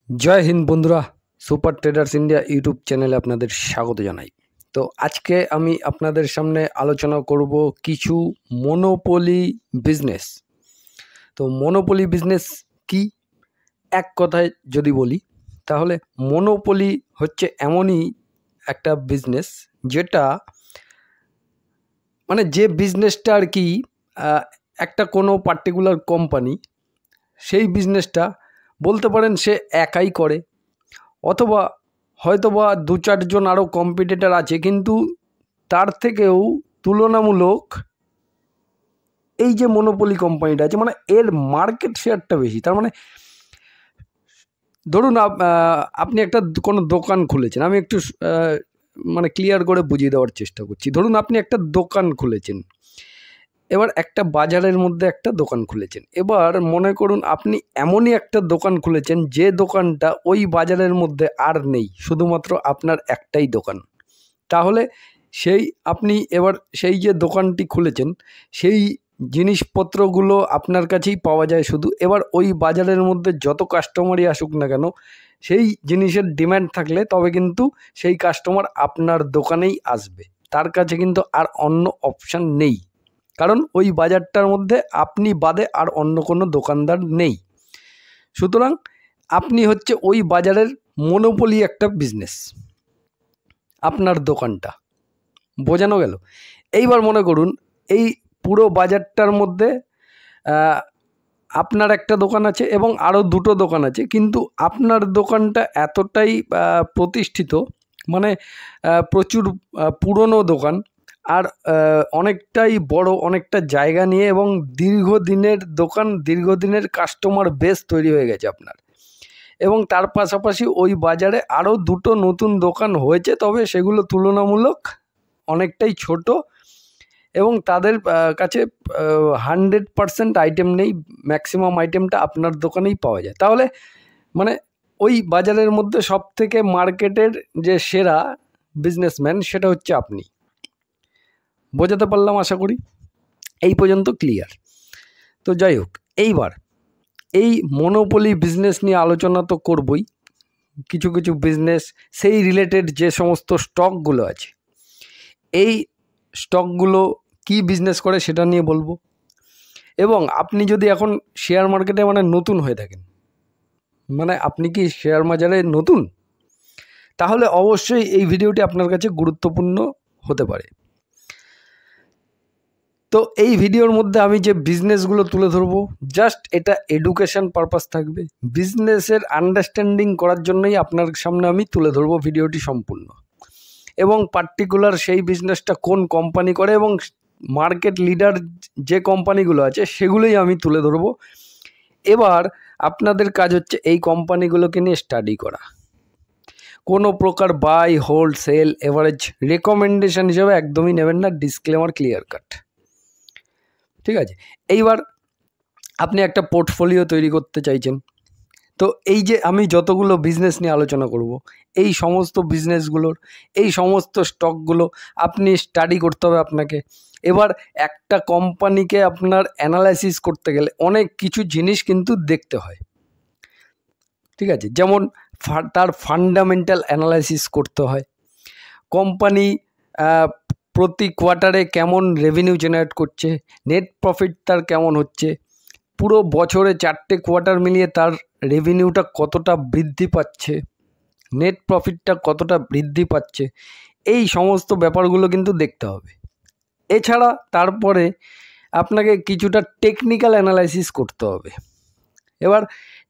জয় হিন্দ বন্ধুরা, super traders India YouTube চ্যানেলে আপনাদের স্বাগত জানাই। তো আজকে আমি আপনাদের সামনে আলোচনা করব কিছু মনোপলি বিজনেস। তো মনোপলি বিজনেস কি, এক কথায় যদি বলি তাহলে মনোপলি হচ্ছে এমনই একটা বিজনেস যেটা মানে যে বিজনেসটা আর কি একটা কোনো পার্টিকুলার কোম্পানি সেই বিজনেসটা বলতে পারেন সে একাই করে, অথবা হয়তোবা দু চারজন আরও কম্পিটিটর আছে, কিন্তু তার থেকেও তুলনামূলক এই যে মনোপলি কোম্পানিটা আছে মানে এর মার্কেট শেয়ারটা বেশি। তার মানে ধরুন আপনি একটা কোনো দোকান খুলেছেন, আমি একটু মানে ক্লিয়ার করে বুঝিয়ে দেওয়ার চেষ্টা করছি। ধরুন আপনি একটা দোকান খুলেছেন, এবার একটা বাজারের মধ্যে একটা দোকান খুলেছেন। এবার মনে করুন আপনি এমনই একটা দোকান খুলেছেন যে দোকানটা ওই বাজারের মধ্যে আর নেই, শুধুমাত্র আপনার একটাই দোকান। তাহলে আপনি এবার সেই যে দোকানটি খুলেছেন সেই জিনিসপত্রগুলো আপনার কাছেই পাওয়া যায় শুধু। এবার ওই বাজারের মধ্যে যত কাস্টমারই আসুক না কেন, সেই জিনিসের ডিম্যান্ড থাকলে তবে কিন্তু সেই কাস্টমার আপনার দোকানেই আসবে, তার কাছে কিন্তু আর অন্য অপশান নেই, কারণ ওই বাজারটার মধ্যে আপনি বাদে আর অন্য কোনো দোকানদার নেই। সুতরাং আপনি হচ্ছে ওই বাজারের মনোপলি একটা বিজনেস, আপনার দোকানটা। বোঝানো গেল? এইবার মনে করুন এই পুরো বাজারটার মধ্যে আপনার একটা দোকান আছে এবং আরও দুটো দোকান আছে, কিন্তু আপনার দোকানটা এতটাই প্রতিষ্ঠিত, মানে প্রচুর পুরনো দোকান, আর অনেকটাই বড়, অনেকটা জায়গা নিয়ে, এবং দীর্ঘদিনের দোকান, দীর্ঘদিনের কাস্টমার বেস তৈরি হয়ে গেছে আপনার। এবং তার পাশাপাশি ওই বাজারে আরও দুটো নতুন দোকান হয়েছে, তবে সেগুলো তুলনামূলক অনেকটাই ছোট, এবং তাদের কাছে 100% আইটেম নেই, ম্যাক্সিমাম আইটেমটা আপনার দোকানেই পাওয়া যায়। তাহলে মানে ওই বাজারের মধ্যে সবথেকে মার্কেটের যে সেরা বিজনেসম্যান সেটা হচ্ছে আপনি। বোঝাতে পারলাম আশা করি? এই পর্যন্ত ক্লিয়ার? তো যাই হোক, এইবার এই মনোপলি বিজনেস নিয়ে আলোচনা তো করবই। কিছু কিছু বিজনেস সেই রিলেটেড যে সমস্ত স্টকগুলো আছে, এই স্টকগুলো কি বিজনেস করে সেটা নিয়ে বলবো। এবং আপনি যদি এখন শেয়ার মার্কেটে মানে নতুন হয়ে থাকেন, মানে আপনি কি শেয়ার বাজারে নতুন, তাহলে অবশ্যই এই ভিডিওটি আপনার কাছে গুরুত্বপূর্ণ হতে পারে। তো এই ভিডিওর মধ্যে আমি যে বিজনেসগুলো তুলে ধরবো, জাস্ট এটা এডুকেশন পারপাস থাকবে, বিজনেসের আন্ডারস্ট্যান্ডিং করার জন্যই আপনার সামনে আমি তুলে ধরবো ভিডিওটি সম্পূর্ণ। এবং পার্টিকুলার সেই বিজনেসটা কোন কোম্পানি করে এবং মার্কেট লিডার যে কোম্পানিগুলো আছে সেগুলোই আমি তুলে ধরবো। এবার আপনাদের কাজ হচ্ছে এই কোম্পানিগুলোকে নিয়ে স্টাডি করা। কোনো প্রকার buy, hold, sell, average recommendation হিসেবে একদমই নেবেন না, ডিসক্লেমার ক্লিয়ার কাট। ঠিক আছে? এইবার আপনি একটা পোর্টফোলিও তৈরি করতে চাইছেন, তো এই যে আমি যতগুলো বিজনেস নিয়ে আলোচনা করব, এই সমস্ত বিজনেসগুলোর, এই সমস্ত স্টকগুলো আপনি স্টাডি করতে হবে আপনাকে। এবার একটা কোম্পানিকে আপনার অ্যানালাইসিস করতে গেলে অনেক কিছু জিনিস কিন্তু দেখতে হয়। ঠিক আছে? যেমন তার ফান্ডামেন্টাল অ্যানালাইসিস করতে হয়, কোম্পানি প্রতি কোয়ার্টারে কেমন রেভিনিউ জেনারেট করছে, নেট প্রফিট তার কেমন হচ্ছে, পুরো বছরে 4টে কোয়ার্টার মিলিয়ে তার রেভিনিউটা কতটা বৃদ্ধি পাচ্ছে, নেট প্রফিটটা কতটা বৃদ্ধি পাচ্ছে, এই সমস্ত ব্যাপারগুলো কিন্তু দেখতে হবে। এছাড়া তারপরে আপনাকে কিছুটা টেকনিক্যাল অ্যানালাইসিস করতে হবে। এবার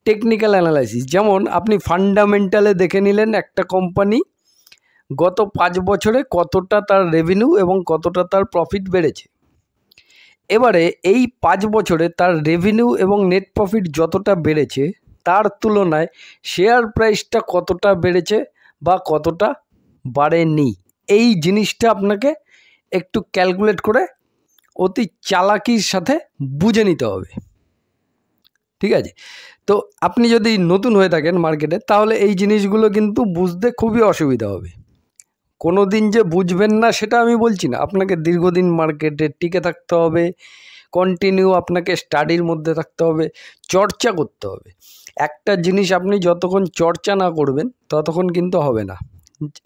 টেকনিক্যাল অ্যানালাইসিস যেমন আপনি ফান্ডামেন্টালে দেখে নিলেন একটা কোম্পানি গত 5 বছরে কতটা তার রেভিনিউ এবং কতটা তার প্রফিট বেড়েছে। এবারে এই 5 বছরে তার রেভিনিউ এবং নেট প্রফিট যতটা বেড়েছে তার তুলনায় শেয়ার প্রাইসটা কতটা বেড়েছে বা কতটা বাড়েনি, এই জিনিসটা আপনাকে একটু ক্যালকুলেট করে অতি চালাকির সাথে বুঝে নিতে হবে। ঠিক আছে? তো আপনি যদি নতুন হয়ে থাকেন মার্কেটে, তাহলে এই জিনিসগুলো কিন্তু বুঝতে খুবই অসুবিধা হবে। কোনো দিন যে বুঝবেন না সেটা আমি বলছি না, আপনাকে দীর্ঘদিন মার্কেটে টিকে থাকতে হবে, কন্টিনিউ আপনাকে স্টাডির মধ্যে থাকতে হবে, চর্চা করতে হবে। একটা জিনিস আপনি যতক্ষণ চর্চা না করবেন ততক্ষণ কিন্তু হবে না।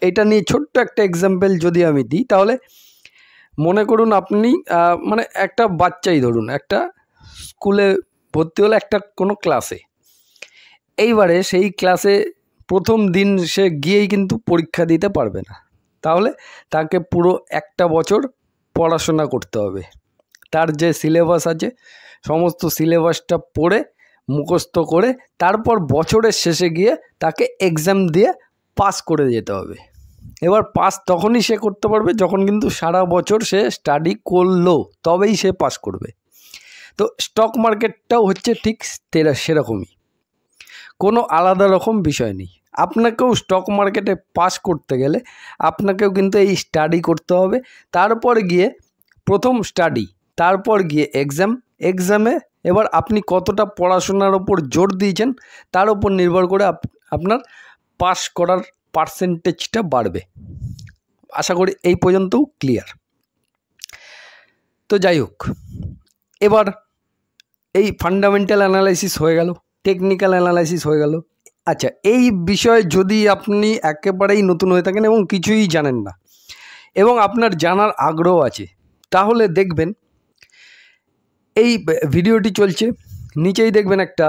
এটা নিয়ে ছোট্ট একটা এক্সাম্পল যদি আমি দিই, তাহলে মনে করুন আপনি মানে একটা বাচ্চাই ধরুন একটা স্কুলে ভর্তি হলো একটা কোনো ক্লাসে। এইবারে সেই ক্লাসে প্রথম দিন সে গিয়েই কিন্তু পরীক্ষা দিতে পারবে না, তাহলে তাকে পুরো একটা বছর পড়াশোনা করতে হবে। তার যে সিলেবাস আছে সমস্ত সিলেবাসটা পড়ে মুখস্থ করে তারপর বছরের শেষে গিয়ে তাকে এক্সাম দিয়ে পাস করে যেতে হবে। এবার পাস তখনই সে করতে পারবে যখন কিন্তু সারা বছর সে স্টাডি করলো, তবেই সে পাস করবে। তো স্টক মার্কেটটাও হচ্ছে ঠিক সেরকমই, কোনো আলাদা রকম বিষয় নেই। আপনাকেও স্টক মার্কেটে পাস করতে গেলে আপনাকেও কিন্তু এই স্টাডি করতে হবে, তারপর গিয়ে প্রথম স্টাডি, তারপর গিয়ে এক্সামে এবার আপনি কতটা পড়াশোনার ওপর জোর দিয়েছেন তার উপর নির্ভর করে আপনার পাস করার পার্সেন্টেজটা বাড়বে। আশা করি এই পর্যন্তও ক্লিয়ার। তো যাই হোক, এবার এই ফান্ডামেন্টাল অ্যানালাইসিস হয়ে গেল, টেকনিক্যাল অ্যানালাইসিস হয়ে গেল। আচ্ছা, এই বিষয়ে যদি আপনি একেবারেই নতুন হয়ে থাকেন এবং কিছুই জানেন না এবং আপনার জানার আগ্রহ আছে, তাহলে দেখবেন এই ভিডিওটি চলছে, নিচেই দেখবেন একটা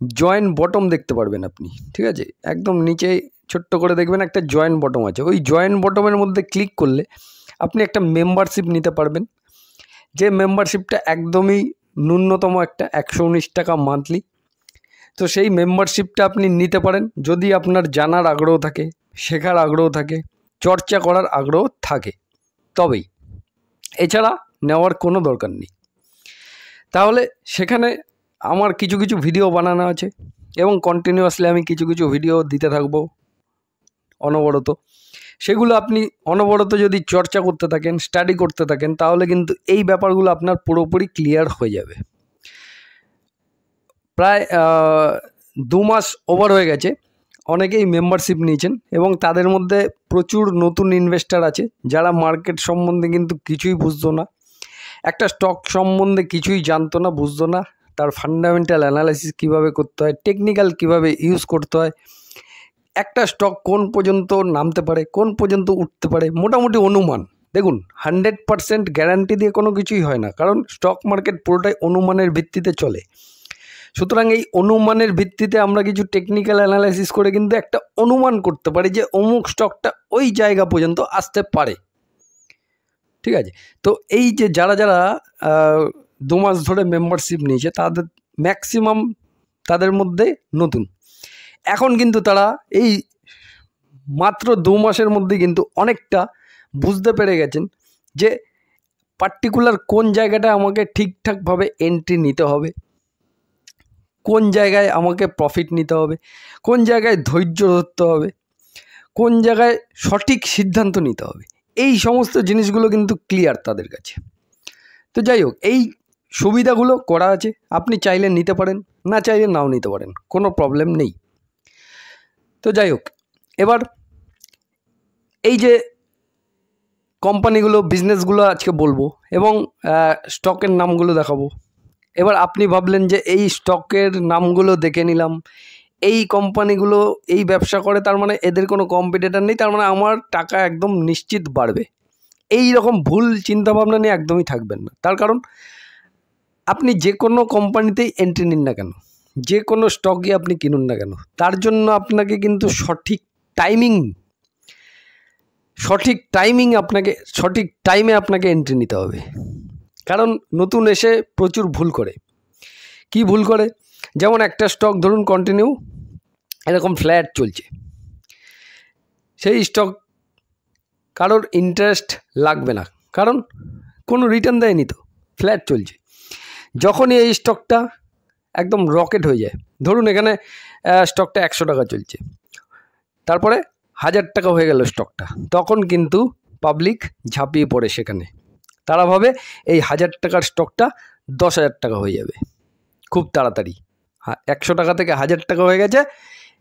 জয়েন বটম দেখতে পারবেন আপনি, ঠিক আছে? একদম নিচে ছোট্ট করে দেখবেন একটা জয়েন বটম আছে। ওই জয়েন বটমের মধ্যে ক্লিক করলে আপনি একটা মেম্বারশিপ নিতে পারবেন, যে মেম্বারশিপটা একদমই ন্যূনতম একটা 119 টাকা মান্থলি। তো সেই মেম্বারশিপটা আপনি নিতে পারেন যদি আপনার জানার আগ্রহ থাকে, শেখার আগ্রহ থাকে, চর্চা করার আগ্রহ থাকে, তবেই। এছাড়া নেওয়ার কোনো দরকার নেই। তাহলে সেখানে আমার কিছু কিছু ভিডিও বানানো আছে এবং কন্টিনিউয়াসলি আমি কিছু কিছু ভিডিও দিতে থাকবো অনবরত। সেগুলো আপনি অনবরত যদি চর্চা করতে থাকেন, স্টাডি করতে থাকেন, তাহলে কিন্তু এই ব্যাপারগুলো আপনার পুরোপুরি ক্লিয়ার হয়ে যাবে। প্রায় 2 মাস ওভার হয়ে গেছে, অনেকেই মেম্বারশিপ নিয়েছেন এবং তাদের মধ্যে প্রচুর নতুন ইনভেস্টার আছে যারা মার্কেট সম্বন্ধে কিন্তু কিছুই বুঝতো না, একটা স্টক সম্বন্ধে কিছুই জানতো না, বুঝতো না, তার ফান্ডামেন্টাল অ্যানালাইসিস কীভাবে করতে হয়, টেকনিক্যাল কীভাবে ইউজ করতে হয়, একটা স্টক কোন পর্যন্ত নামতে পারে, কোন পর্যন্ত উঠতে পারে, মোটামুটি অনুমান। দেখুন, 100% গ্যারান্টি দিয়ে কোনো কিছুই হয় না, কারণ স্টক মার্কেট পুরোটাই অনুমানের ভিত্তিতে চলে। সুতরাং এই অনুমানের ভিত্তিতে আমরা কিছু টেকনিক্যাল অ্যানালাইসিস করে কিন্তু একটা অনুমান করতে পারি যে অমুক স্টকটা ওই জায়গা পর্যন্ত আসতে পারে, ঠিক আছে? তো এই যে যারা যারা 2 মাস ধরে মেম্বারশিপ নিয়েছে তাদের ম্যাক্সিমাম তাদের মধ্যে নতুন। এখন কিন্তু তারা এই মাত্র 2 মাসের মধ্যে কিন্তু অনেকটা বুঝতে পেরে গেছেন যে পার্টিকুলার কোন জায়গাটায় আমাকে ঠিকঠাকভাবে এন্ট্রি নিতে হবে, কোন জায়গায় আমাকে প্রফিট নিতে হবে, কোন জায়গায় ধৈর্য ধরতে হবে, কোন জায়গায় সঠিক সিদ্ধান্ত নিতে হবে। এই সমস্ত জিনিসগুলো কিন্তু ক্লিয়ার তাদের কাছে। তো যাই হোক, এই সুবিধাগুলো করা আছে, আপনি চাইলে নিতে পারেন, না চাইলে নাও নিতে পারেন, কোনো প্রবলেম নেই। তো যাই হোক, এবার এই যে কোম্পানিগুলো, বিজনেসগুলো আজকে বলবো এবং স্টকের নামগুলো দেখাবো। এবার আপনি ভাবলেন যে এই স্টকের নামগুলো দেখে নিলাম, এই কোম্পানিগুলো এই ব্যবসা করে, তার মানে এদের কোনো কম্পিটিটর নেই, তার মানে আমার টাকা একদম নিশ্চিত বাড়বে। এই রকম ভুল চিন্তাভাবনা নিয়ে একদমই থাকবেন না। তার কারণ আপনি যে কোনো কোম্পানিতেই এন্ট্রি নিন না কেন, যে কোনো স্টকই আপনি কিনুন না কেন, তার জন্য আপনাকে কিন্তু সঠিক টাইমে আপনাকে এন্ট্রি নিতে হবে। কারণ নতুন এসে প্রচুর ভুল করে। কি ভুল করে? যেমন একটা স্টক ধরুন কন্টিনিউ এরকম ফ্ল্যাট চলছে, সেই স্টক কারোর ইন্টারেস্ট লাগবে না, কারণ কোনো রিটার্ন দেয়নি, তো ফ্ল্যাট চলছে। যখনই এই স্টকটা একদম রকেট হয়ে যায়, ধরুন এখানে স্টকটা 100 টাকা চলছে, তারপরে 1000 টাকা হয়ে গেল স্টকটা, তখন কিন্তু পাবলিক ঝাঁপিয়ে পড়ে সেখানে। তারা ভাবে এই 1000 টাকার স্টকটা 10,000 টাকা হয়ে যাবে খুব তাড়াতাড়ি। 100 টাকা থেকে 1000 টাকা হয়ে গেছে,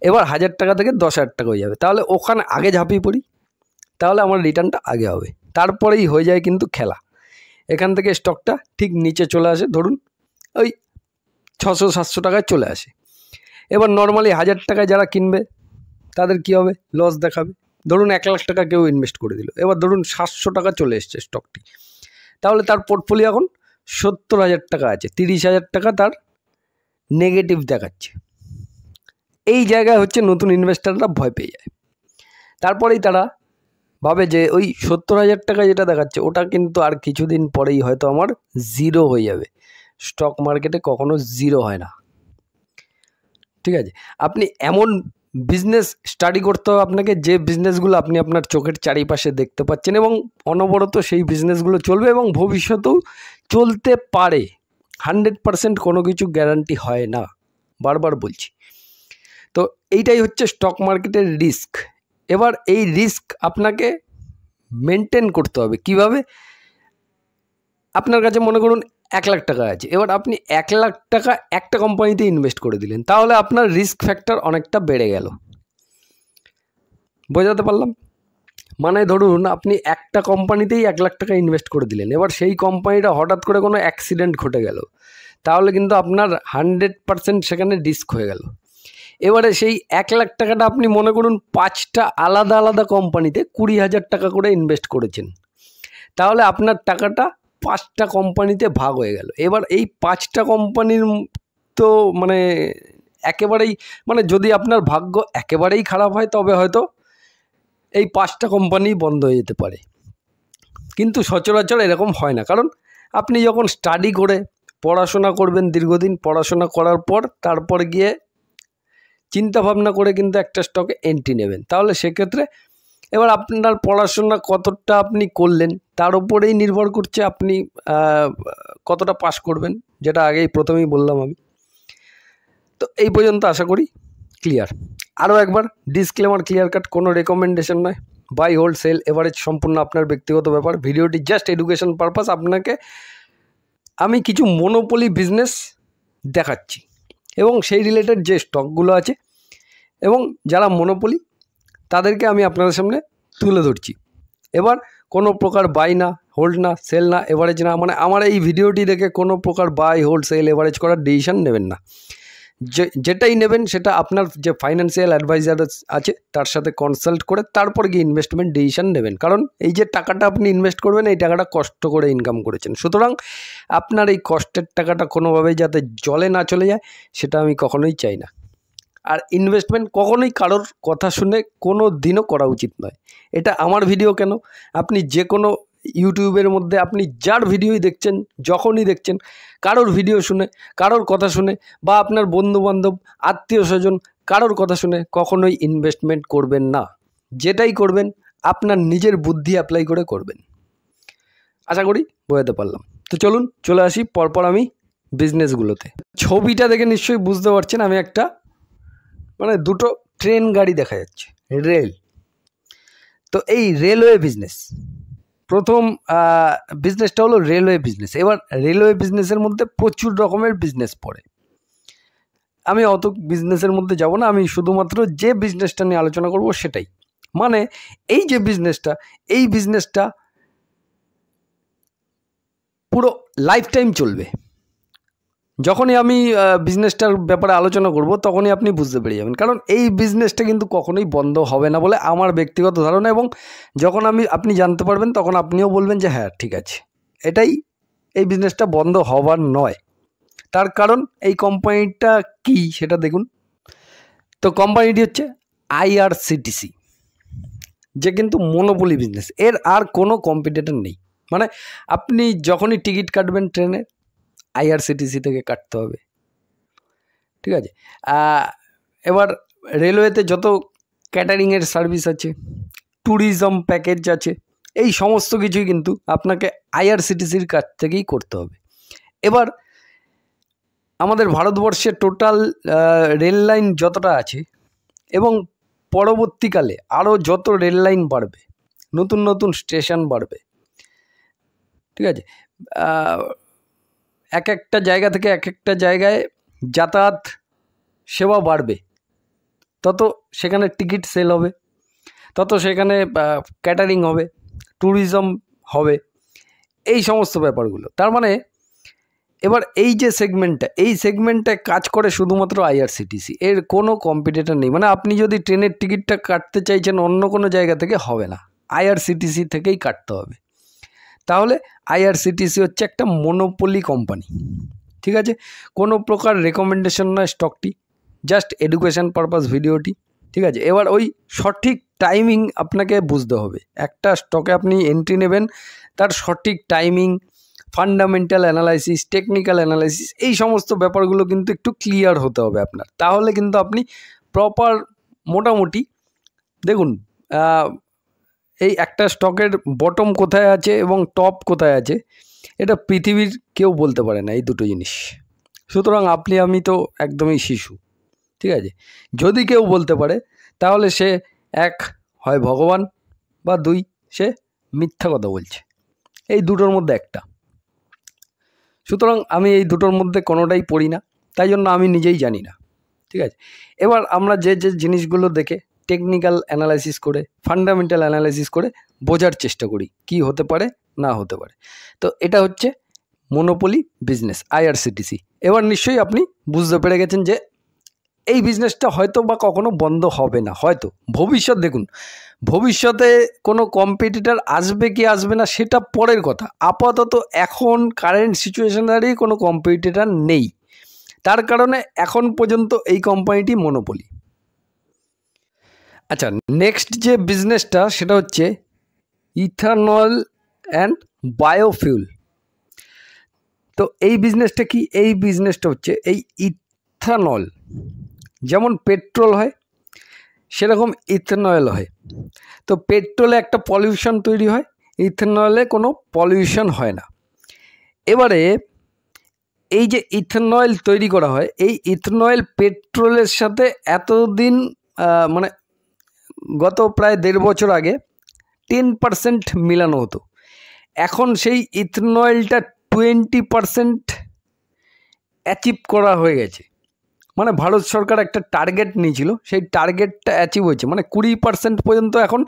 এবার 1000 টাকা থেকে 10,000 টাকা হয়ে যাবে, তাহলে ওখানে আগে ঝাঁপিয়ে পড়ি, তাহলে আমার রিটার্নটা আগে হবে। তারপরেই হয়ে যায় কিন্তু খেলা। এখান থেকে স্টকটা ঠিক নিচে চলে আসে, ধরুন ওই 600-700 টাকায় চলে আসে। এবার নর্মালি 1000 টাকায় যারা কিনবে তাদের কি হবে, লস দেখাবে। ধরুন 1 লাখ টাকা কেউ ইনভেস্ট করে দিল, এবার ধরুন 700 টাকা চলে এসছে স্টকটি, তাহলে তার পোর্টফোলিও এখন 70,000 টাকা আছে, 30,000 টাকা তার নেগেটিভ দেখাচ্ছে। এই জায়গায় হচ্ছে নতুন ইনভেস্টাররা ভয় পেয়ে যায়। তারপরেই তারা ভাবে যে ওই 70,000 টাকা যেটা দেখাচ্ছে ওটা কিন্তু আর কিছুদিন পরেই হয়তো আমার জিরো হয়ে যাবে। স্টক মার্কেটে কখনো জিরো হয় না, ঠিক আছে। আপনি এমন বিজনেস স্টাডি করতে হবে আপনাকে, যে বিজনেসগুলো আপনি আপনার চোখের চারিপাশে দেখতে পাচ্ছেন এবং অনবরত সেই বিজনেসগুলো চলবে এবং ভবিষ্যতেও চলতে পারে। 100% কোনো কিছু গ্যারান্টি হয় না, বারবার বলছি। তো এইটাই হচ্ছে স্টক মার্কেটের রিস্ক। এবার এই রিস্ক আপনাকে মেনটেন করতে হবে কিভাবে। আপনার কাছে মনে করুন 1 লাখ টাকা আছে, এবার আপনি 1 লাখ টাকা একটা কোম্পানিতে ইনভেস্ট করে দিলেন, তাহলে আপনার রিস্ক ফ্যাক্টর অনেকটা বেড়ে গেল। বোঝাতে পারলাম? মানে ধরুন আপনি একটা কোম্পানিতেই 1 লাখ টাকা ইনভেস্ট করে দিলেন, এবার সেই কোম্পানিটা হঠাৎ করে কোনো অ্যাক্সিডেন্ট ঘটে গেল, তাহলে কিন্তু আপনার 100% সেখানে রিস্ক হয়ে গেল। এবারে সেই 1 লাখ টাকাটা আপনি মনে করুন 5টা আলাদা আলাদা কোম্পানিতে 20,000 টাকা করে ইনভেস্ট করেছেন, তাহলে আপনার টাকাটা 5টা কোম্পানিতে ভাগ হয়ে গেল। এবার এই 5টা কোম্পানির তো মানে একেবারেই মানে যদি আপনার ভাগ্য একেবারেই খারাপ হয় তবে হয়তো এই 5টা কোম্পানি বন্ধ হয়ে যেতে পারে, কিন্তু সচরাচর এরকম হয় না। কারণ আপনি যখন স্টাডি করে পড়াশোনা করবেন, দীর্ঘদিন পড়াশোনা করার পর তারপর গিয়ে চিন্তা ভাবনা করে কিন্তু একটা স্টকে এন্ট্রি নেবেন, তাহলে সেক্ষেত্রে এবার আপনার পড়াশোনা কতটা আপনি করলেন তার উপরেই নির্ভর করছে আপনি কতটা পাস করবেন, যেটা আগেই প্রথমেই বললাম আমি। তো এই পর্যন্ত আশা করি ক্লিয়ার। আরও একবার ডিসক্লেমার ক্লিয়ার কাট, কোনো রেকমেন্ডেশন নয়। বাই, হোল্ড, সেল, এভারেজ সম্পূর্ণ আপনার ব্যক্তিগত ব্যাপার। ভিডিওটি জাস্ট এডুকেশন পারপাস। আপনাকে আমি কিছু মনোপলি বিজনেস দেখাচ্ছি এবং সেই রিলেটেড যে স্টকগুলো আছে এবং যারা মনোপলি তাদেরকে আমি আপনাদের সামনে তুলে ধরছি। এবার কোনো প্রকার বাই না, হোল্ড না, সেল না, এভারেজ না, মানে আমার এই ভিডিওটি দেখে কোনো প্রকার বাই, হোল্ড, সেল, এভারেজ করার ডিসিশন নেবেন না। যেটাই নেবেন সেটা আপনার যে ফাইন্যান্সিয়াল অ্যাডভাইজার আছে তার সাথে কনসাল্ট করে তারপর গিয়ে ইনভেস্টমেন্ট ডিসিশন নেবেন। কারণ এই যে টাকাটা আপনি ইনভেস্ট করবেন এই টাকাটা কষ্ট করে ইনকাম করেছেন, সুতরাং আপনার এই কষ্টের টাকাটা কোনোভাবেই যাতে জলে না চলে যায় সেটা আমি কখনোই চাই না। আর ইনভেস্টমেন্ট কখনোই কারোর কথা শুনে কোনো দিনও করা উচিত নয়। এটা আমার ভিডিও কেন, আপনি যে কোনো ইউটিউবের মধ্যে আপনি যার ভিডিওই দেখছেন, যখনই দেখছেন, কারোর ভিডিও শুনে, কারোর কথা শুনে বা আপনার বন্ধুবান্ধব, আত্মীয় স্বজন কারোর কথা শুনে কখনোই ইনভেস্টমেন্ট করবেন না। যেটাই করবেন আপনার নিজের বুদ্ধি অ্যাপ্লাই করে করবেন। আশা করি বোঝাতে পারলাম। তো চলুন চলে আসি পরপর আমি বিজনেসগুলোতে। ছবিটা দেখে নিশ্চয়ই বুঝতে পারছেন আমি একটা মানে দুটো ট্রেন গাড়ি দেখা যাচ্ছে, রেল। তো এই রেলওয়ে বিজনেস, প্রথম বিজনেসটা হলো রেলওয়ে বিজনেস। এবার রেলওয়ে বিজনেসের মধ্যে প্রচুর রকমের বিজনেস পড়ে, আমি অত বিজনেসের মধ্যে যাব না, আমি শুধুমাত্র যে বিজনেসটা নিয়ে আলোচনা করব সেটাই। মানে এই যে বিজনেসটা, এই বিজনেসটা পুরো লাইফ টাইম চলবে। যখনই আমি বিজনেসটার ব্যাপারে আলোচনা করব তখনই আপনি বুঝতে পেরে যাবেন, কারণ এই বিজনেসটা কিন্তু কখনোই বন্ধ হবে না বলে আমার ব্যক্তিগত ধারণা। এবং যখন আপনি জানতে পারবেন তখন আপনিও বলবেন যে হ্যাঁ ঠিক আছে, এটাই, এই বিজনেসটা বন্ধ হবার নয়। তার কারণ এই কোম্পানিটা কি সেটা দেখুন। তো কোম্পানিটি হচ্ছে আইআরসিটিসি, যে কিন্তু মনোপলি বিজনেস, এর আর কোনো কম্পিটিটর নেই। মানে আপনি যখনই টিকিট কাটবেন ট্রেনে আইআরসিটিসি থেকে কাটতে হবে, ঠিক আছে। এবার রেলওয়েতে যত ক্যাটারিংয়ের সার্ভিস আছে, ট্যুরিজম প্যাকেজ আছে, এই সমস্ত কিছুই কিন্তু আপনাকে আইআরসিটিসির কাছ থেকেই করতে হবে। এবার আমাদের ভারতবর্ষের টোটাল রেল লাইন যতটা আছে এবং পরবর্তীকালে আরও যত রেল লাইন বাড়বে, নতুন নতুন স্টেশন বাড়বে, ঠিক আছে, এক একটা জায়গা থেকে এক একটা জায়গায় যাতায়াত সেবা বাড়বে, তত সেখানে টিকিট সেল হবে, তত সেখানে ক্যাটারিং হবে, ট্যুরিজম হবে, এই সমস্ত ব্যাপারগুলো। তার মানে এবার এই যে সেগমেন্টটা, এই সেগমেন্টটায় কাজ করে শুধুমাত্র আইআরসিটিসি, এর কোনো কম্পিটিটর নেই। মানে আপনি যদি ট্রেনের টিকিটটা কাটতে চাইছেন অন্য কোনো জায়গা থেকে, হবে না, আইআরসিটিসি থেকেই কাটতে হবে। তাহলে আইআরসিটিসি হচ্ছে একটা মনোপলি কোম্পানি, ঠিক আছে। কোনো প্রকার রেকমেন্ডেশন নয় স্টকটি, জাস্ট এডুকেশন পারপাস ভিডিওটি, ঠিক আছে। এবার ওই সঠিক টাইমিং আপনাকে বুঝতে হবে। একটা স্টকে আপনি এন্ট্রি নেবেন, তার সঠিক timing, fundamental analysis, technical analysis, এই সমস্ত ব্যাপারগুলো কিন্তু একটু ক্লিয়ার হতে হবে আপনার। তাহলে কিন্তু আপনি প্রপার, মোটামুটি দেখুন, এই একটা স্টকের বটম কোথায় আছে এবং টপ কোথায় আছে, এটা পৃথিবীর কেউ বলতে পারে না, এই দুটো জিনিস। সুতরাং আপনি আমি তো একদমই শিশু, ঠিক আছে। যদি কেউ বলতে পারে তাহলে সে এক হয় ভগবান, বা দুই সে মিথ্যা কথা বলছে, এই দুটোর মধ্যে একটা। সুতরাং আমি এই দুটোর মধ্যে কোনোটাই পড়ি না, তাই জন্য আমি নিজেই জানি না, ঠিক আছে। এবার আমরা যে যে জিনিসগুলো দেখে টেকনিক্যাল অ্যানালাইসিস করে, ফান্ডামেন্টাল অ্যানালাইসিস করে বোঝার চেষ্টা করি কি হতে পারে না হতে পারে, তো এটা হচ্ছে মনোপলি বিজনেস, আইআরসিটিসি। এবার নিশ্চয়ই আপনি বুঝতে পেরে গেছেন যে এই বিজনেসটা হয়তো বা কখনো বন্ধ হবে না, হয়তো ভবিষ্যৎ, দেখুন ভবিষ্যতে কোনো কম্পিটিটর আসবে কি আসবে না সেটা পরের কথা। আপাতত এখন কারেন্ট সিচুয়েশনারি কোনো কম্পিটিটর নেই, তার কারণে এখন পর্যন্ত এই কোম্পানিটি মনোপলি। আচ্ছা, নেক্সট যে বিজনেসটা সেটা হচ্ছে ইথানল অ্যান্ড বায়োফিউল। তো এই বিজনেসটা কি? এই বিজনেসটা হচ্ছে এই ইথানল, যেমন পেট্রোল হয় সেরকম ইথানল হয়। তো পেট্রোলে একটা পলিউশন তৈরি হয়, ইথানলে কোনো পলিউশন হয় না। এবারে এই যে ইথানল তৈরি করা হয়, এই ইথানল পেট্রোলের সাথে এতদিন মানে গত প্রায় 1.5 বছর আগে 10% মিলানো হতো। এখন সেই ইথানলটা 20% অ্যাচিভ করা হয়ে গেছে। মানে ভারত সরকার একটা টার্গেট নিয়েছিল, সেই টার্গেটটা অ্যাচিভ হয়েছে, মানে 20% পর্যন্ত এখন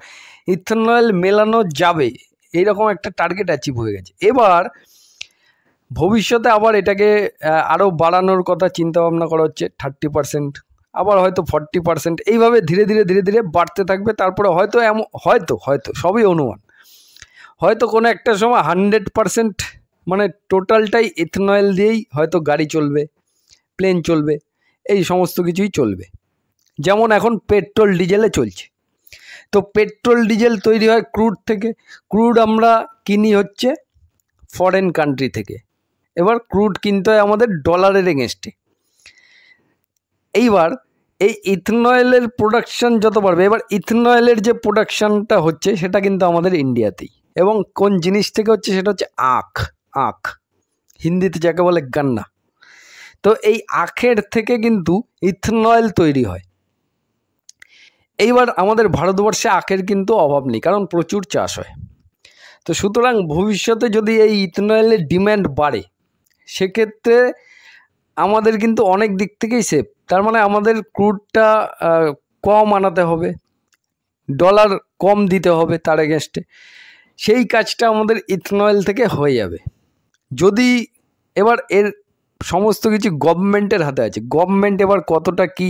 ইথানল মেলানো যাবে, এইরকম একটা টার্গেট অ্যাচিভ হয়ে গেছে। এবার ভবিষ্যতে আবার এটাকে আরও বাড়ানোর কথা চিন্তা ভাবনা করা হচ্ছে, 30%, আবার হয়তো 40%, এইভাবে ধীরে ধীরে ধীরে ধীরে বাড়তে থাকবে। তারপরে হয়তো হয়তো সবই অনুমান, হয়তো কোনো একটা সময় 100%, মানে টোটালটাই ইথানল দিয়েই হয়তো গাড়ি চলবে, প্লেন চলবে, এই সমস্ত কিছুই চলবে, যেমন এখন পেট্রোল ডিজেলে চলছে। তো পেট্রোল ডিজেল তৈরি হয় ক্রুড থেকে, ক্রুড আমরা কিনি হচ্ছে ফরেন কান্ট্রি থেকে। এবার ক্রুড কিনতে হয় আমাদের ডলারের এগেনস্টে। এইবার এই ইথানলের প্রোডাকশান যত বাড়বে, এবার ইথানলের যে প্রোডাকশানটা হচ্ছে সেটা কিন্তু আমাদের ইন্ডিয়াতেই, এবং কোন জিনিস থেকে হচ্ছে সেটা হচ্ছে আখ, হিন্দিতে যাকে বলে গান্না। তো এই আখের থেকে কিন্তু ইথানল তৈরি হয়। এইবার আমাদের ভারতবর্ষে আখের কিন্তু অভাব নেই, কারণ প্রচুর চাষ হয়। তো সুতরাং ভবিষ্যতে যদি এই ইথানলের ডিম্যান্ড বাড়ে, সেক্ষেত্রে আমাদের কিন্তু অনেক দিক থেকেই সেফ। তার মানে আমাদের ক্রুডটা কম আনাতে হবে, ডলার কম দিতে হবে তার এগেনস্টে, সেই কাজটা আমাদের ইথানল থেকে হয়ে যাবে যদি। এবার এর সমস্ত কিছু গভর্নমেন্টের হাতে আছে, গভর্নমেন্ট এবার কতটা কি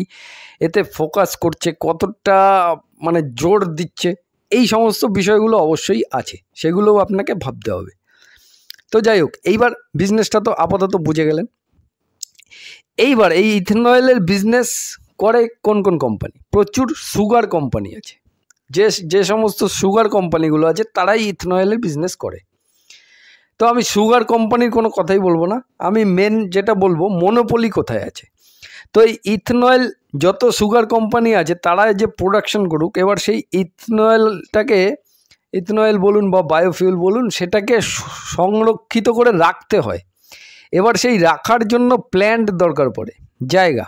এতে ফোকাস করছে, কতটা মানে জোর দিচ্ছে, এই সমস্ত বিষয়গুলো অবশ্যই আছে, সেগুলোও আপনাকে ভাবতে হবে। তো যাই হোক, এইবার বিজনেসটা তো আপাতত বুঝে গেলেন। এইবার এই ইথানলের বিজনেস করে কোন কোন কোম্পানি? প্রচুর সুগার কোম্পানি আছে, যে সমস্ত সুগার কোম্পানিগুলো আছে তারাই ইথানলের বিজনেস করে। তো আমি সুগার কোম্পানির কোনো কথাই বলবো না, আমি মেন যেটা বলবো মনোপলি কোথায় আছে। তো এই ইথানল যত সুগার কোম্পানি আছে তারা যে প্রোডাকশন করুক, এবার সেই ইথানলটাকে, ইথানল বলুন বা বায়োফিউল বলুন, সেটাকে সংরক্ষিত করে রাখতে হয়। এবার সেই রাখার জন্য প্ল্যান্ট দরকার পড়ে, জায়গা।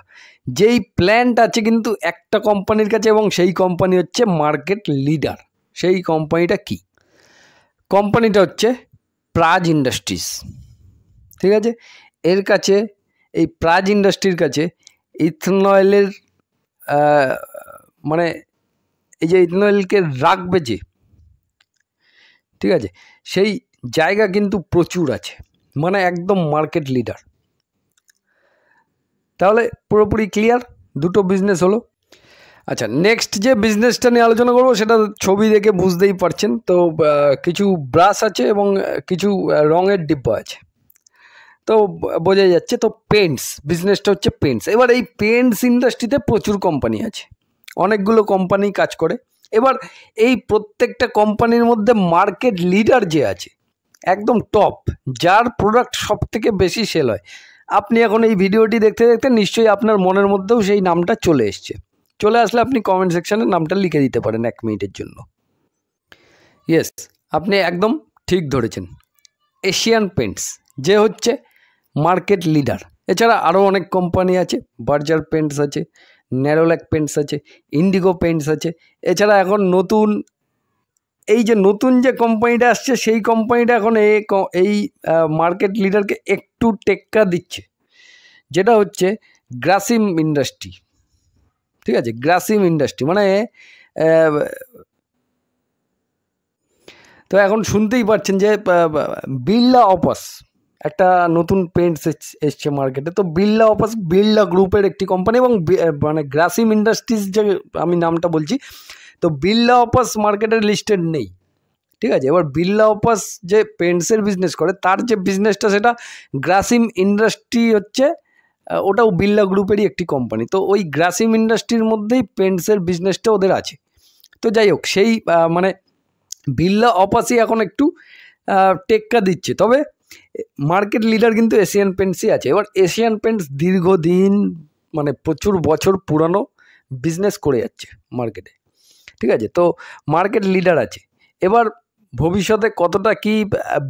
যেই প্ল্যান্ট আছে কিন্তু একটা কোম্পানির কাছে, এবং সেই কোম্পানি হচ্ছে মার্কেট লিডার। সেই কোম্পানিটা কি? কোম্পানিটা হচ্ছে প্রাজ ইন্ডাস্ট্রিজ, ঠিক আছে। এর কাছে, এই প্রাজ ইন্ডাস্ট্রির কাছে ইথানলের মানে এই যে ইথানলকে রাখবে যে, ঠিক আছে, সেই জায়গা কিন্তু প্রচুর আছে, মানে একদম মার্কেট লিডার। তাহলে পুরোপুরি ক্লিয়ার, দুটো বিজনেস হলো। আচ্ছা, নেক্সট যে বিজনেসটা নিয়ে আলোচনা করবো সেটা ছবি দেখে বুঝতেই পারছেন। তো কিছু ব্রাশ আছে এবং কিছু রঙের ডিব্বা আছে, তো বোঝাই যাচ্ছে। তো পেন্টস বিজনেসটা হচ্ছে পেন্টস। এবার এই পেন্টস ইন্ডাস্ট্রিতে প্রচুর কোম্পানি আছে, অনেকগুলো কোম্পানি কাজ করে। এবার এই প্রত্যেকটা কোম্পানির মধ্যে মার্কেট লিডার যে আছে, একদম টপ, যার প্রোডাক্ট সব থেকে বেশি সেল হয়, আপনি এখন এই ভিডিওটি দেখতে দেখতে নিশ্চয়ই আপনার মনের মধ্যেও সেই নামটা চলে এসছে। চলে আসলে আপনি কমেন্ট সেকশানে নামটা লিখে দিতে পারেন 1 মিনিটের জন্য। ইয়েস, আপনি একদম ঠিক ধরেছেন। এশিয়ান পেন্টস যে হচ্ছে মার্কেট লিডার। এছাড়া আরও অনেক কোম্পানি আছে, বার্জার পেন্টস আছে, ন্যারোল্যাক পেন্টস আছে, ইন্ডিগো পেন্টস আছে। এছাড়া এখন নতুন নতুন যে কোম্পানিটা আসছে, সেই কোম্পানিটা এখন এই মার্কেট লিডারকে একটু টেক্কা দিচ্ছে, যেটা হচ্ছে গ্রাসিম ইন্ডাস্ট্রি। ঠিক আছে, গ্রাসিম ইন্ডাস্ট্রি মানে তো এখন শুনতেই পাচ্ছেন যে বিড়লা অপাস একটা নতুন পেন্টস এসছে মার্কেটে। তো বিড়লা অপাস বিড়লা গ্রুপের একটি কোম্পানি, এবং মানে গ্রাসিম ইন্ডাস্ট্রিজ যে আমি নামটা বলছি, তো বিড়লা অপাস মার্কেটের লিস্টেড নেই। ঠিক আছে, এবার বিড়লা অপাস যে পেন্টসের বিজনেস করে, তার যে বিজনেসটা সেটা গ্রাসিম ইন্ডাস্ট্রি হচ্ছে, ওটাও বিড়লা গ্রুপেরই একটি কোম্পানি। তো ওই গ্রাসিম ইন্ডাস্ট্রির মধ্যেই পেন্টসের বিজনেসটা ওদের আছে। তো যাই হোক, সেই মানে বিড়লা অপাসই এখন একটু টেক্কা দিচ্ছে। তবে মার্কেট লিডার কিন্তু এশিয়ান পেন্টসই আছে। এবার এশিয়ান পেন্টস দীর্ঘদিন মানে প্রচুর বছর পুরানো বিজনেস করে যাচ্ছে মার্কেটে। ঠিক আছে, তো মার্কেট লিডার আছে। এবার ভবিষ্যতে কতটা কি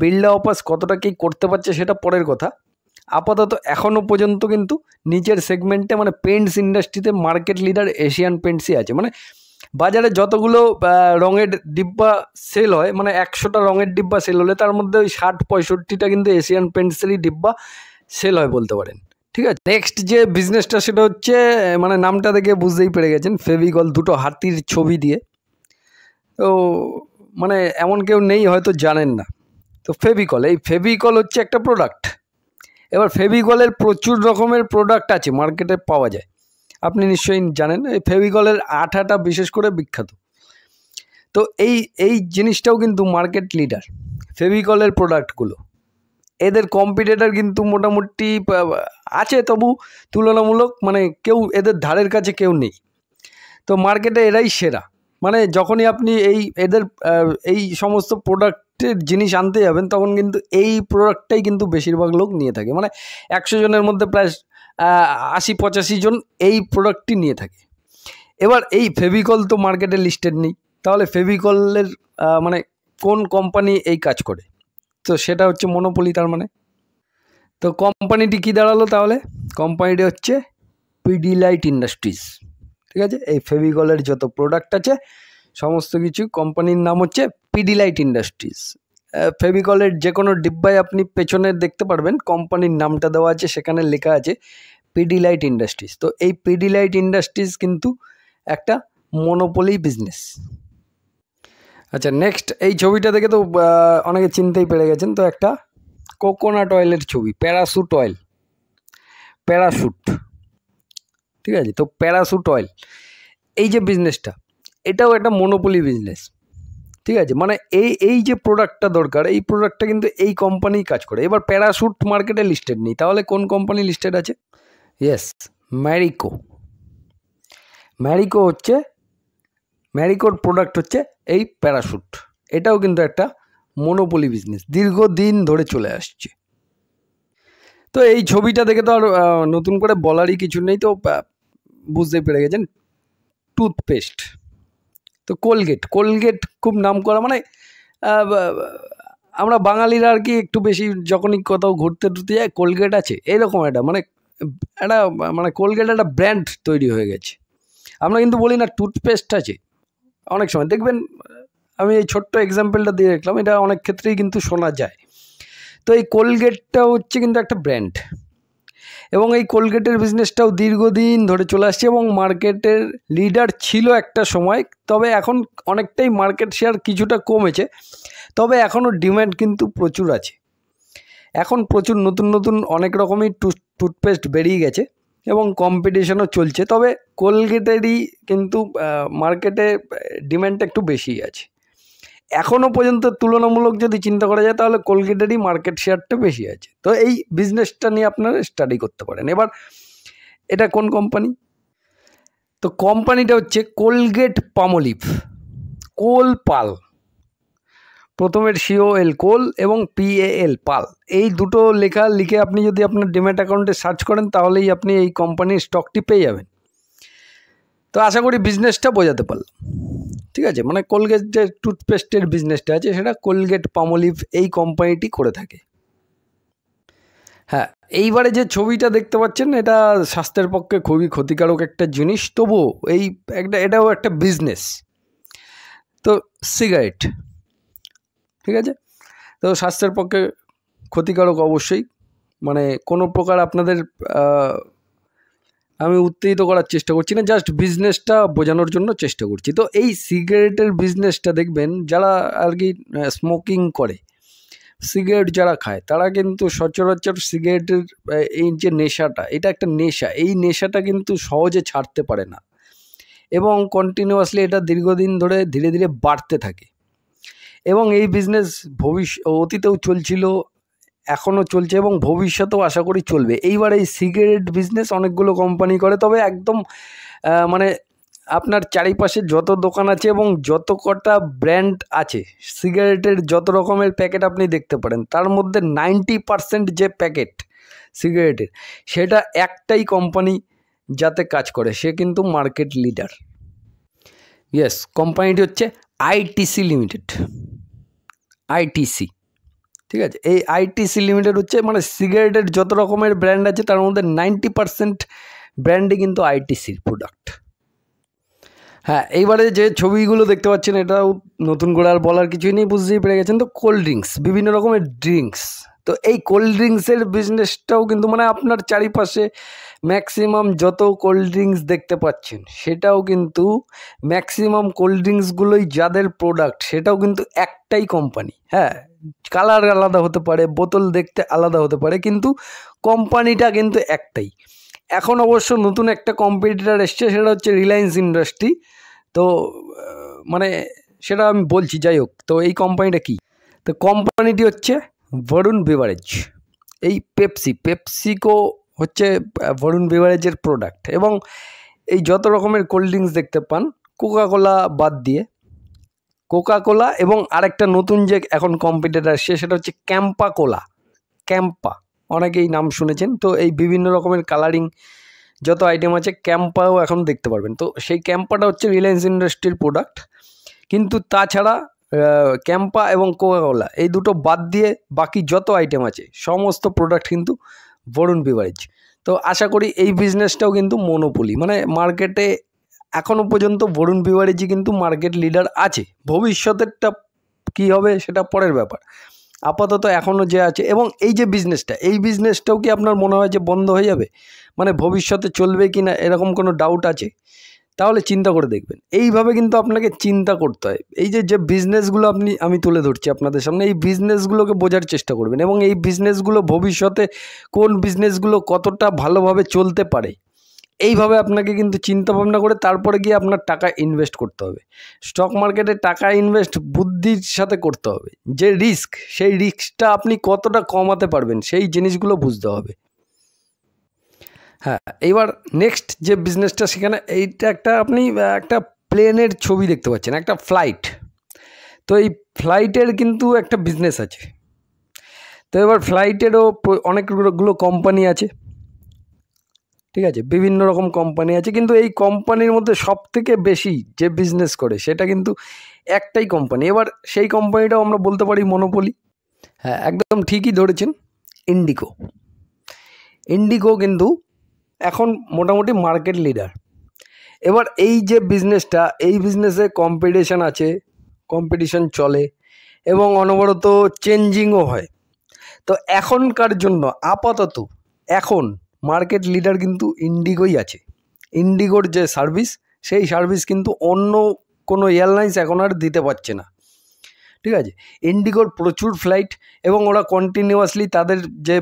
বিড়লা অপাস কতটা কি করতে পারছে সেটা পরের কথা। আপাতত এখনও পর্যন্ত কিন্তু নিচের সেগমেন্টে মানে পেন্টস ইন্ডাস্ট্রিতে মার্কেট লিডার এশিয়ান পেন্টসই আছে। মানে বাজারে যতগুলো রঙের ডিব্বা সেল হয়, মানে 100টা রঙের ডিব্বা সেল হলে তার মধ্যে ওই 60-65টা কিন্তু এশিয়ান পেন্টসেরই ডিব্বা সেল হয় বলতে পারেন। ঠিক আছে, নেক্সট যে বিজনেসটা সেটা হচ্ছে, মানে নামটা দেখে বুঝতেই পেরে গেছেন, ফেভিকল, দুটো হাতির ছবি দিয়ে। তো মানে এমন কেউ নেই হয়তো জানেন না। তো ফেভিকল, এই ফেভিকল হচ্ছে একটা প্রোডাক্ট। এবার ফেভিকলের প্রচুর রকমের প্রোডাক্ট আছে, মার্কেটে পাওয়া যায়, আপনি নিশ্চয়ই জানেন। এই ফেভিকলের আঠাটা বিশেষ করে বিখ্যাত। তো এই জিনিসটাও কিন্তু মার্কেট লিডার, ফেভিকলের প্রোডাক্টগুলো। এদের কম্পিটিটর কিন্তু মোটামুটি আছে, তবু তুলনামূলক মানে কেউ এদের ধারের কাছে কেউ নেই। তো মার্কেটে এরাই সেরা। মানে যখনই আপনি এদের এই সমস্ত প্রোডাক্টের জিনিস আনতে যাবেন, তখন কিন্তু এই প্রোডাক্টটাই কিন্তু বেশিরভাগ লোক নিয়ে থাকে। মানে 100 জনের মধ্যে প্রায় 80-85 জন এই প্রোডাক্টটি নিয়ে থাকে। এবার এই ফেভিকল তো মার্কেটে লিস্টেড নেই, তাহলে ফেভিকলের মানে কোন কোম্পানি এই কাজ করে? তো সেটা হচ্ছে মনোপলি। তার মানে তো কোম্পানিটি কী দাঁড়ালো তাহলে? কোম্পানিটি হচ্ছে পিডিলাইট ইন্ডাস্ট্রিজ। ঠিক আছে, এই ফেভিকলের যত প্রোডাক্ট আছে সমস্ত কিছু কোম্পানির নাম হচ্ছে পিডিলাইট ইন্ডাস্ট্রিজ। ফেভিকলের যে কোনো ডিব্বায় আপনি পেছনে দেখতে পারবেন কোম্পানির নামটা দেওয়া আছে, সেখানে লেখা আছে পিডিলাইট ইন্ডাস্ট্রিজ। তো এই পিডিলাইট ইন্ডাস্ট্রিজ কিন্তু একটা মনোপলি বিজনেস। আচ্ছা, নেক্সট এই ছবিটা দেখে তো অনেকে চিনতেই পেরে গেছেন। তো একটা কোকোনাট অয়েলের ছবি, প্যারাশুট অয়েল, প্যারাশুট। ঠিক আছে, তো প্যারাশুট অয়েল এই যে বিজনেসটা, এটাও একটা মনোপলি বিজনেস। ঠিক আছে, মানে এই যে প্রোডাক্টটা দরকার, এই প্রোডাক্টটা কিন্তু এই কোম্পানি কাজ করে। এবার প্যারাশুট মার্কেটে লিস্টেড নেই, তাহলে কোন কোম্পানি লিস্টেড আছে? ইয়েস, ম্যারিকো। ম্যারিকোর প্রোডাক্ট হচ্ছে এই প্যারাশুট। এটাও কিন্তু একটা মনোপলি বিজনেস, দীর্ঘদিন ধরে চলে আসছে। তো এই ছবিটা দেখে তো আর নতুন করে বলারই কিছু নেই, তো বুঝতেই পেরে গেছেন। টুথপেস্ট, তো কোলগেট খুব নাম করা। মানে আমরা বাঙালিরা আর কি একটু বেশি যখনই কোথাও ঘুরতে টুরতে যাই, কোলগেট আছে এরকম একটা মানে কোলগেট একটা ব্র্যান্ড তৈরি হয়ে গেছে। আমরা কিন্তু বলি না টুথপেস্ট আছে। অনেক সময় দেখবেন, আমি এই ছোট্ট এক্সাম্পলটা দিয়ে দেখলাম, এটা অনেক ক্ষেত্রেই কিন্তু শোনা যায়। তো এই কোলগেটটা হচ্ছে কিন্তু একটা ব্র্যান্ড, এবং এই কোলগেটের বিজনেসটাও দীর্ঘদিন ধরে চলে আসছে এবং মার্কেটের লিডার ছিল একটা সময়। তবে এখন অনেকটাই মার্কেট শেয়ার কিছুটা কমেছে, তবে এখনও ডিম্যান্ড কিন্তু প্রচুর আছে। এখন প্রচুর নতুন নতুন অনেক রকমই টুথপেস্ট বেরিয়ে গেছে, এবং কম্পিটিশনও চলছে। তবে কোলগেটেরই কিন্তু মার্কেটে ডিম্যান্ডটা একটু বেশি আছে এখনও পর্যন্ত। তুলনামূলক যদি চিন্তা করা যায় তাহলে কোলগেটেরই মার্কেট শেয়ারটা বেশি আছে। তো এই বিজনেসটা নিয়ে আপনারা স্টাডি করতে পারেন। এবার এটা কোন কোম্পানি? তো কোম্পানিটা হচ্ছে কোলগেট পামোলিভ। কোল পাল, প্রথমের COL কোল এবং PAL পাল, এই দুটো লিখে আপনি যদি আপনার ডিম্যাট অ্যাকাউন্টে সার্চ করেন তাহলেই আপনি এই কোম্পানির স্টকটি পেয়ে যাবেন। তো আশা করি বিজনেসটা বোঝাতে পারলাম, ঠিক আছে? মানে কোলগেট যে টুথপেস্টের বিজনেসটা আছে সেটা কোলগেট পামোলিভ এই কোম্পানিটি করে থাকে। হ্যাঁ, এইবারে যে ছবিটা দেখতে পাচ্ছেন এটা স্বাস্থ্যের পক্ষে খুবই ক্ষতিকারক একটা জিনিস, তবুও এটাও একটা বিজনেস। তো সিগারেট, ঠিক আছে? তো স্বাস্থ্যের পক্ষে ক্ষতিকারক অবশ্যই, মানে কোনো প্রকার আপনাদের আমি উত্তেজিত করার চেষ্টা করছি না, জাস্ট বিজনেসটা বোঝানোর জন্য চেষ্টা করছি। তো এই সিগারেটের বিজনেসটা দেখবেন যারা আর কি স্মোকিং করে, সিগারেট যারা খায় তারা কিন্তু সচরাচর সিগারেটের এই যে নেশাটা, এটা একটা নেশা, এই নেশাটা কিন্তু সহজে ছাড়তে পারে না এবং কন্টিনিউয়াসলি এটা দীর্ঘদিন ধরে ধীরে ধীরে বাড়তে থাকে। এবং এই বিজনেস অতীতেও চলছিল, এখনও চলছে এবং ভবিষ্যতেও আশা করি চলবে। এইবার এই সিগারেট বিজনেস অনেকগুলো কোম্পানি করে, তবে একদম মানে আপনার চারিপাশে যত দোকান আছে এবং যত কটা ব্র্যান্ড আছে সিগারেটের, যত রকমের প্যাকেট আপনি দেখতে পারেন, তার মধ্যে 90% যে প্যাকেট সিগারেটের সেটা একটাই কোম্পানি যাতে কাজ করে, সে কিন্তু মার্কেট লিডার। ইয়েস, কোম্পানিটি হচ্ছে ITC লিমিটেড, ITC, ঠিক আছে? এই ITC লিমিটেড হচ্ছে মানে সিগারেটের যত রকমের ব্র্যান্ড আছে তার মধ্যে 90% ব্র্যান্ডই কিন্তু ITCর প্রোডাক্ট। হ্যাঁ, এইবারে যে ছবিগুলো দেখতে পাচ্ছেন এটাও নতুন করে আর বলার কিছুই নেই, বুঝতেই পেরে গেছেন। তো কোল্ড ড্রিঙ্কস, বিভিন্ন রকমের ড্রিঙ্কস, তো এই কোল্ড ড্রিঙ্কসের বিজনেসটাও কিন্তু মানে আপনার চারিপাশে ম্যাক্সিমাম যত কোল্ড ড্রিঙ্কস দেখতে পাচ্ছেন সেটাও কিন্তু ম্যাক্সিমাম কোল্ড ড্রিঙ্কসগুলোই যাদের প্রোডাক্ট সেটাও কিন্তু একটাই কোম্পানি। হ্যাঁ, কালার আলাদা হতে পারে, বোতল দেখতে আলাদা হতে পারে, কিন্তু কোম্পানিটা কিন্তু একটাই। এখন অবশ্য নতুন একটা কম্পিটিটার এসছে, সেটা হচ্ছে রিলায়েন্স ইন্ডাস্ট্রি। তো মানে সেটা আমি বলছি, যাই হোক। তো এই কোম্পানিটা কি? তো কোম্পানিটি হচ্ছে বরুণ বেভারেজ। এই পেপসিকো হচ্ছে বরুণ বেভারেজের প্রোডাক্ট। এবং এই যত রকমের কোল্ড ড্রিঙ্কস দেখতে পান, কোকাকোলা বাদ দিয়ে, কোকাকোলা এবং আরেকটা নতুন যে এখন কম্পিটিটার এসছে সেটা হচ্ছে ক্যাম্পা, অনেকেই নাম শুনেছেন। তো এই বিভিন্ন রকমের কালারিং যত আইটেম আছে ক্যাম্পাও এখন দেখতে পারবেন। তো সেই ক্যাম্পাটা হচ্ছে রিলায়েন্স ইন্ডাস্ট্রির প্রোডাক্ট, কিন্তু তাছাড়া ক্যাম্পা এবং কোকাকোলা এই দুটো বাদ দিয়ে বাকি যত আইটেম আছে সমস্ত প্রোডাক্ট কিন্তু বরুণ বেভারেজ। তো আশা করি এই বিজনেসটাও কিন্তু মনোপলি, মানে মার্কেটে এখনও পর্যন্ত বরুণ বেভারেজই কিন্তু মার্কেট লিডার আছে। ভবিষ্যতেরটা কী হবে সেটা পরের ব্যাপার, আপাতত এখনও যে আছে। এবং এই যে এই বিজনেসটাও কি আপনার মনে হয় যে বন্ধ হয়ে যাবে, মানে ভবিষ্যতে চলবে কি না এরকম কোনো ডাউট আছে? তাহলে চিন্তা করে দেখবেন। এইভাবে কিন্তু আপনাকে চিন্তা করতে হয়। এই যে বিজনেসগুলো আমি তুলে ধরছি আপনাদের সামনে, এই বিজনেসগুলোকে বোঝার চেষ্টা করবেন এবং এই বিজনেসগুলো ভবিষ্যতে কোন বিজনেসগুলো কতটা ভালোভাবে চলতে পারে, এইভাবে আপনাকে কিন্তু চিন্তা ভাবনা করে তারপরে গিয়ে আপনার টাকা ইনভেস্ট করতে হবে। স্টক মার্কেটে টাকা ইনভেস্ট বুদ্ধির সাথে করতে হবে। যে রিস্ক, সেই রিস্কটা আপনি কতটা কমাতে পারবেন সেই জিনিসগুলো বুঝতে হবে। হ্যাঁ, এইবার নেক্সট যে বিজনেসটা, সেখানে এইটা আপনি একটা প্লেনের ছবি দেখতে পাচ্ছেন, একটা ফ্লাইট। তো এই ফ্লাইটের কিন্তু একটা বিজনেস আছে। তো এবার ফ্লাইটেরও অনেকগুলো কোম্পানি আছে, ঠিক আছে? বিভিন্ন রকম কোম্পানি আছে, কিন্তু এই কোম্পানির মধ্যে সবথেকে বেশি যে বিজনেস করে সেটা কিন্তু একটাই কোম্পানি। এবার সেই কোম্পানিটাও আমরা বলতে পারি মনোপলি। হ্যাঁ, একদম ঠিকই ধরেছেন, ইন্ডিগো কিন্তু এখন মোটামুটি মার্কেট লিডার। এবার এই যে বিজনেসটা, এই বিজনেসে কম্পিটিশন চলে এবং অনবরত চেঞ্জিংও হয়। তো এখনকার জন্য আপাতত এখন মার্কেট লিডার কিন্তু ইন্ডিগোই আছে। ইন্ডিগোর যে সার্ভিস, সেই সার্ভিস কিন্তু অন্য কোনো এয়ারলাইন্স এখন আর দিতে পারছে না, ঠিক আছে। ইন্ডিগোর প্রচুর ফ্লাইট এবং ওরা কন্টিনিউয়াসলি তাদের যে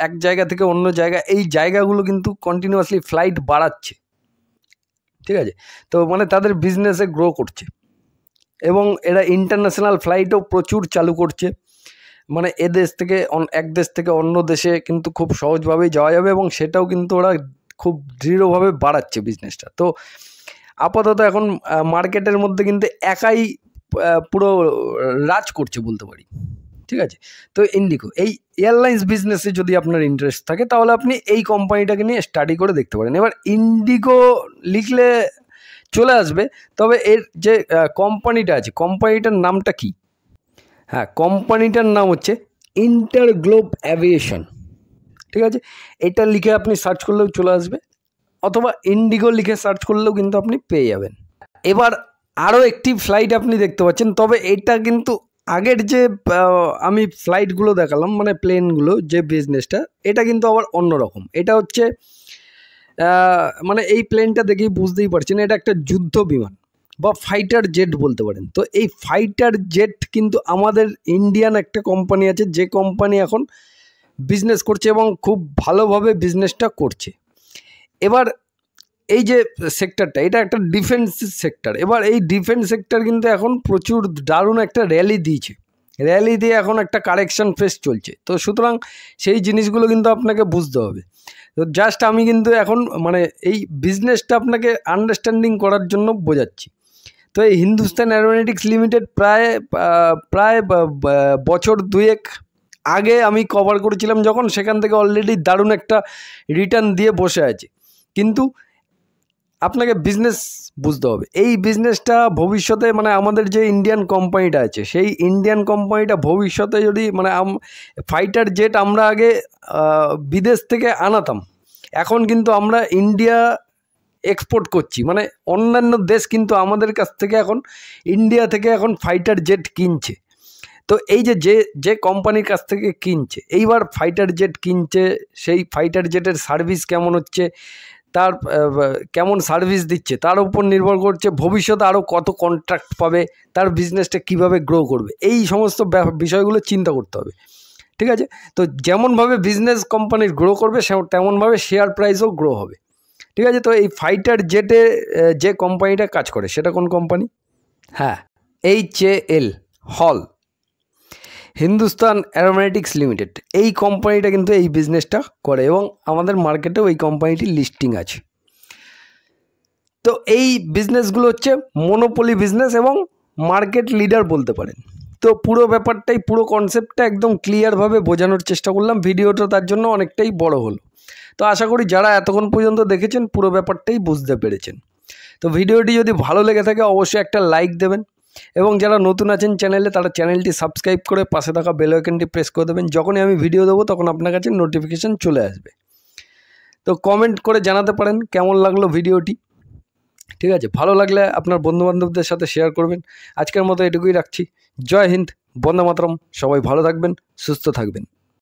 এক জায়গা থেকে অন্য জায়গা, এই জায়গাগুলো কিন্তু কন্টিনিউয়াসলি ফ্লাইট বাড়াচ্ছে, ঠিক আছে। তো মানে তাদের বিজনেসে গ্রো করছে এবং এরা ইন্টারন্যাশনাল ফ্লাইটও প্রচুর চালু করছে, মানে এক দেশ থেকে অন্য দেশে কিন্তু খুব সহজভাবেই যাওয়া যাবে এবং সেটাও কিন্তু ওরা খুব দৃঢ়ভাবে বাড়াচ্ছে বিজনেসটা। তো আপাতত এখন মার্কেটের মধ্যে কিন্তু একাই পুরো রাজ করছে বলতে পারি, ঠিক আছে। তো ইন্ডিগো এই এয়ারলাইন্স বিজনেসে যদি আপনার ইন্টারেস্ট থাকে তাহলে আপনি এই কোম্পানিটাকে নিয়ে স্টাডি করে দেখতে পারেন। এবার ইন্ডিগো লিখলে চলে আসবে, তবে এর যে কোম্পানিটা আছে, কোম্পানিটার নামটা কি? হ্যাঁ, কোম্পানিটার নাম হচ্ছে ইন্টারগ্লোব অ্যাভিয়েশন, ঠিক আছে। এটা লিখে আপনি সার্চ করলেও চলে আসবে, অথবা ইন্ডিগো লিখে সার্চ করলেও কিন্তু আপনি পেয়ে যাবেন। এবার আরও একটি ফ্লাইট আপনি দেখতে পাচ্ছেন, তবে এটা কিন্তু আগের যে আমি ফ্লাইটগুলো দেখালাম, মানে প্লেনগুলো যে বিজনেসটা, এটা কিন্তু আবার অন্যরকম। এটা হচ্ছে মানে এই প্লেনটা দেখেই বুঝতেই পারছেন এটা একটা যুদ্ধ বিমান বা ফাইটার জেট বলতে পারেন। তো এই ফাইটার জেট কিন্তু আমাদের ইন্ডিয়ান একটা কোম্পানি আছে, যে কোম্পানি এখন বিজনেস করছে এবং খুব ভালোভাবে বিজনেসটা করছে। এবার এই যে সেক্টরটা, এটা একটা ডিফেন্স সেক্টর। এবার এই ডিফেন্স সেক্টর কিন্তু এখন প্রচুর দারুণ একটা র্যালি দিয়ে এখন একটা কারেকশন ফেস চলছে। তো সুতরাং সেই জিনিসগুলো কিন্তু আপনাকে বুঝতে হবে। তো জাস্ট আমি কিন্তু এখন মানে এই বিজনেসটা আপনাকে আন্ডারস্ট্যান্ডিং করার জন্য বোঝাচ্ছি। তো এই হিন্দুস্তান অ্যারোনটিক্স লিমিটেড প্রায় বছর দুয়েক আগে আমি কভার করেছিলাম যখন, সেখান থেকে অলরেডি দারুণ একটা রিটার্ন দিয়ে বসে আছে। কিন্তু আপনাকে বিজনেস বুঝতে হবে। এই বিজনেসটা ভবিষ্যতে মানে আমাদের যে ইন্ডিয়ান কোম্পানিটা আছে, সেই ইন্ডিয়ান কোম্পানিটা ভবিষ্যতে যদি মানে ফাইটার জেট আমরা আগে বিদেশ থেকে আনাতাম, এখন কিন্তু আমরা ইন্ডিয়া এক্সপোর্ট করছি, মানে অন্যান্য দেশ কিন্তু আমাদের কাছ থেকে এখন ইন্ডিয়া থেকে এখন ফাইটার জেট কিনছে। তো এই যে কোম্পানির কাছ থেকে কিনছে, এইবার ফাইটার জেট কিনছে, সেই ফাইটার জেটের সার্ভিস কেমন হচ্ছে, তার কেমন সার্ভিস দিচ্ছে, তার উপর নির্ভর করছে ভবিষ্যতে আরও কত কন্ট্রাক্ট পাবে, তার বিজনেসটা কিভাবে গ্রো করবে, এই সমস্ত বিষয়গুলো চিন্তা করতে হবে, ঠিক আছে। তো যেমনভাবে বিজনেস কোম্পানির গ্রো করবে তেমনভাবে শেয়ার প্রাইসও গ্রো হবে, ঠিক আছে। তো এই ফাইটার জেটে যে কোম্পানিটা কাজ করে সেটা কোন কোম্পানি? হ্যাঁ, HAL, হল, হিন্দুস্তান অ্যারোনটিক্স লিমিটেড। এই কোম্পানিটা কিন্তু এই বিজনেসটা করে এবং আমাদের মার্কেটেও এই কোম্পানিটি লিস্টিং আছে। তো এই বিজনেসগুলো হচ্ছে মনোপলি বিজনেস এবং মার্কেট লিডার বলতে পারেন। তো পুরো ব্যাপারটাই, পুরো কনসেপ্টটা একদম ক্লিয়ারভাবে বোঝানোর চেষ্টা করলাম। ভিডিওটা তার জন্য অনেকটাই বড় হলো। তো আশা করি যারা এতক্ষণ পর্যন্ত দেখেছেন পুরো ব্যাপারটাই বুঝতে পেরেছেন। তো ভিডিওটি যদি ভালো লেগে থাকে অবশ্যই একটা লাইক দেবেন এবং যারা নতুন আছেন চ্যানেলে, তারা চ্যানেলটি সাবস্ক্রাইব করে পাশে থাকা বেল আইকনটি প্রেস করে দেবেন। যখনই আমি ভিডিও দেবো তখন আপনার কাছে নোটিফিকেশান চলে আসবে। তো কমেন্ট করে জানাতে পারেন কেমন লাগলো ভিডিওটি, ঠিক আছে। ভালো লাগলে আপনার বন্ধুবান্ধবদের সাথে শেয়ার করবেন। আজকের মতো এটুকুই রাখছি। জয় হিন্দ, বন্দে মাতরম। সবাই ভালো থাকবেন, সুস্থ থাকবেন।